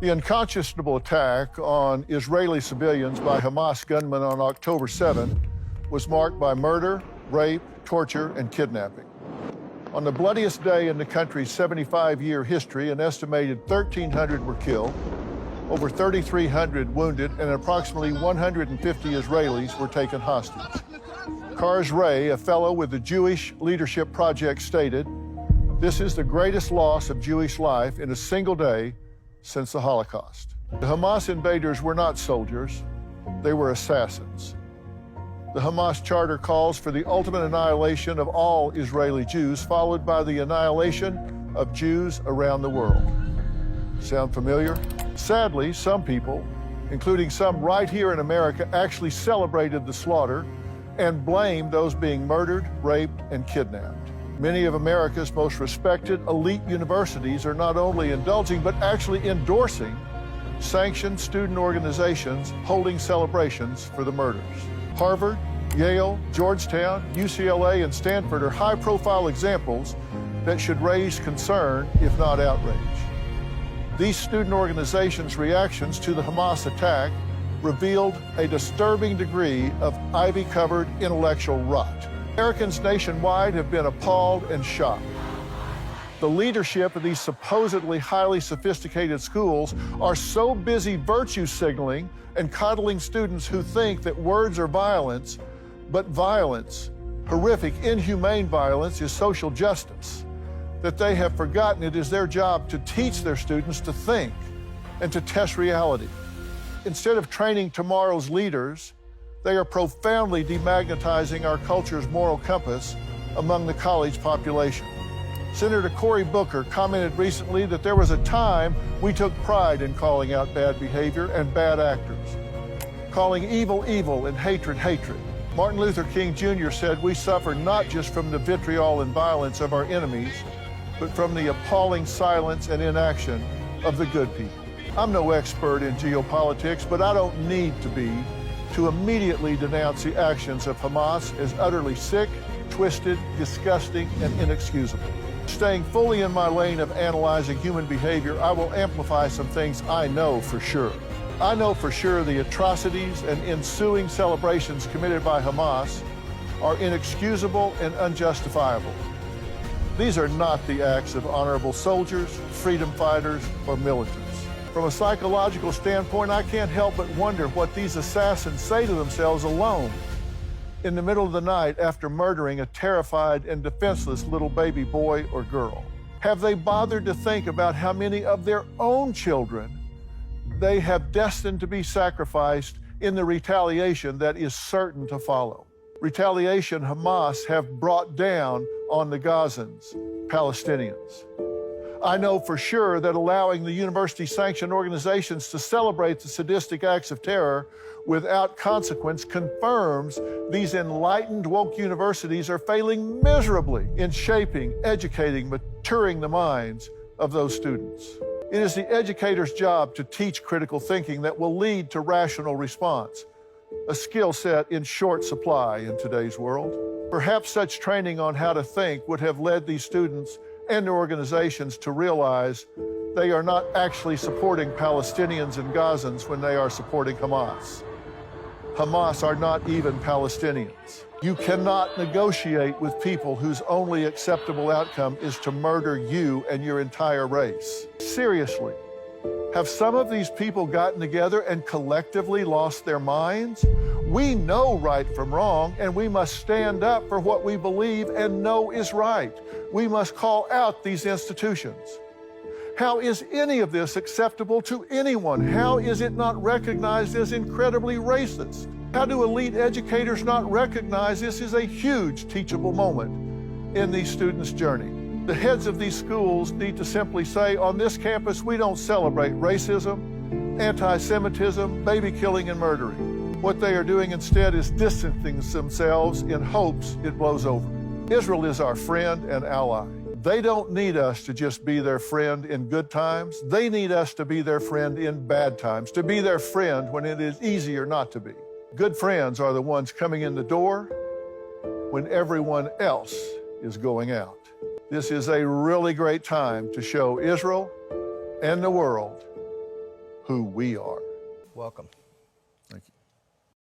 The unconscionable attack on Israeli civilians by Hamas gunmen on October 7 was marked by murder, rape, torture, and kidnapping. On the bloodiest day in the country's 75-year history, an estimated 1,300 were killed, over 3,300 wounded, and approximately 150 Israelis were taken hostage. Kars Ray, a fellow with the Jewish Leadership Project, stated, "This is the greatest loss of Jewish life in a single day since the Holocaust." The Hamas invaders were not soldiers, they were assassins. The Hamas charter calls for the ultimate annihilation of all Israeli Jews, followed by the annihilation of Jews around the world. Sound familiar? Sadly, some people, including some right here in America, actually celebrated the slaughter and blamed those being murdered, raped, and kidnapped. Many of America's most respected elite universities are not only indulging, but actually endorsing sanctioned student organizations holding celebrations for the murders. Harvard, Yale, Georgetown, UCLA, and Stanford are high-profile examples that should raise concern, if not outrage. These student organizations' reactions to the Hamas attack revealed a disturbing degree of ivy-covered intellectual rot. Americans nationwide have been appalled and shocked. The leadership of these supposedly highly sophisticated schools are so busy virtue signaling and coddling students who think that words are violence, but violence, horrific, inhumane violence, is social justice, that they have forgotten it is their job to teach their students to think and to test reality. Instead of training tomorrow's leaders, they are profoundly demagnetizing our culture's moral compass among the college population. Senator Cory Booker commented recently that there was a time we took pride in calling out bad behavior and bad actors, calling evil evil and hatred hatred. Martin Luther King Jr. said we suffer not just from the vitriol and violence of our enemies, but from the appalling silence and inaction of the good people. I'm no expert in geopolitics, but I don't need to be to immediately denounce the actions of Hamas as utterly sick, twisted, disgusting, and inexcusable. Staying fully in my lane of analyzing human behavior, I will amplify some things I know for sure. I know for sure the atrocities and ensuing celebrations committed by Hamas are inexcusable and unjustifiable. These are not the acts of honorable soldiers, freedom fighters, or militants. From a psychological standpoint, I can't help but wonder what these assassins say to themselves alone in the middle of the night after murdering a terrified and defenseless little baby boy or girl. Have they bothered to think about how many of their own children they have destined to be sacrificed in the retaliation that is certain to follow? Retaliation Hamas have brought down on the Gazans, Palestinians. I know for sure that allowing the university-sanctioned organizations to celebrate the sadistic acts of terror without consequence confirms these enlightened woke universities are failing miserably in shaping, educating, maturing the minds of those students. It is the educator's job to teach critical thinking that will lead to rational response, a skill set in short supply in today's world. Perhaps such training on how to think would have led these students and their organizations to realize they are not actually supporting Palestinians and Gazans when they are supporting Hamas. Hamas are not even Palestinians. You cannot negotiate with people whose only acceptable outcome is to murder you and your entire race. Seriously, have some of these people gotten together and collectively lost their minds? We know right from wrong, and we must stand up for what we believe and know is right. We must call out these institutions. How is any of this acceptable to anyone? How is it not recognized as incredibly racist? How do elite educators not recognize this is a huge teachable moment in these students' journey? The heads of these schools need to simply say, on this campus, we don't celebrate racism, anti-Semitism, baby killing, and murdering. What they are doing instead is distancing themselves in hopes it blows over. Israel is our friend and ally. They don't need us to just be their friend in good times. They need us to be their friend in bad times, to be their friend when it is easier not to be. Good friends are the ones coming in the door when everyone else is going out. This is a really great time to show Israel and the world who we are. Welcome. Thank you.